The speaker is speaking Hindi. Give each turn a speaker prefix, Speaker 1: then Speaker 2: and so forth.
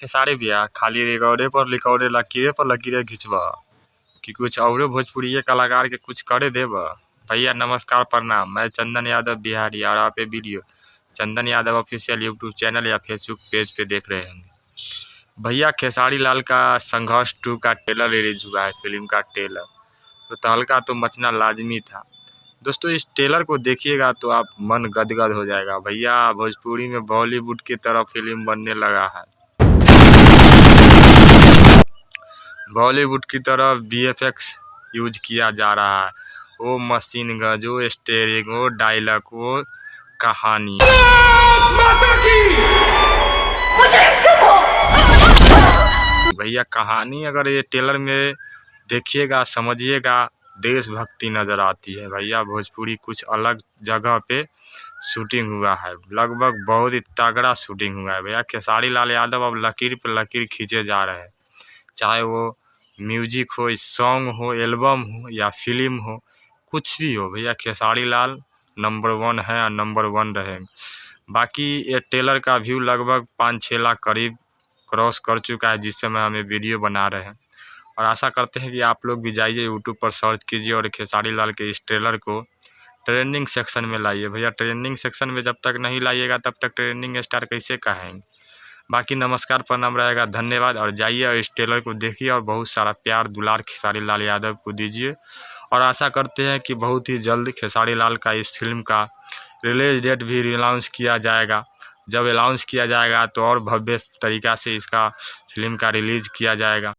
Speaker 1: खेसारी भैया खाली रिकॉर्डे पर रिकॉर्डे लकीरे पर लकीरे खिंचबा कि कुछ और भोजपुरी कलाकार के कुछ करे देब। भैया नमस्कार प्रणाम, मैं चंदन यादव बिहारी और आप ये video Chandan Yadav official YouTube channel या फेसबुक पेज पे देख रहे हैं। भैया खेसारी लाल का संघर्ष 2 का ट्रेलर रिलीज हुआ है, फिल्म का ट्रेलर तो तहलका तो मचना लाजमी था। दोस्तों इस ट्रेलर को देखिएगा तो आप मन गदगद हो जाएगा। भैया भोजपुरी में बॉलीवुड की तरह फिल्म बनने लगा है। बॉलीवुड की तरह VFX यूज किया जा रहा है। वो मशीन गन, वो स्टेयरिंग, वो डायलॉग, वो कहानी। भैया कहानी अगर ये ट्रेलर में देखिएगा समझिएगा, देशभक्ति नज़र आती है। भैया भोजपुरी कुछ अलग जगह पे शूटिंग हुआ है, लगभग बहुत ही तगड़ा शूटिंग हुआ है। भैया खेसारी लाल यादव अब लकीर पे लकीर खींचे जा रहे हैं, चाहे वो म्यूजिक हो, सॉन्ग हो, एल्बम हो या फिल्म हो, कुछ भी हो। भैया खेसारी लाल नंबर 1 है और नंबर 1 रहेंगे। बाकी ये ट्रेलर का व्यू लगभग 5-6 लाख करीब क्रॉस कर चुका है जिस समय हमें वीडियो बना रहे हैं। और आशा करते हैं कि आप लोग भी जाइए यूट्यूब पर सर्च कीजिए और खेसारी लाल के इस ट्रेलर को ट्रेंडिंग सेक्शन में लाइए। भैया ट्रेंडिंग सेक्शन में जब तक नहीं लाइएगा तब तक ट्रेंडिंग स्टार कैसे कहेंगे। बाकी नमस्कार प्रणाम रहेगा, धन्यवाद। और जाइए और इस ट्रेलर को देखिए और बहुत सारा प्यार दुलार खेसारी लाल यादव को दीजिए। और आशा करते हैं कि बहुत ही जल्द खेसारी लाल का इस फिल्म का रिलीज डेट भी अनाउंस किया जाएगा। जब अनाउंस किया जाएगा तो और भव्य तरीक़ा से इसका फिल्म का रिलीज़ किया जाएगा।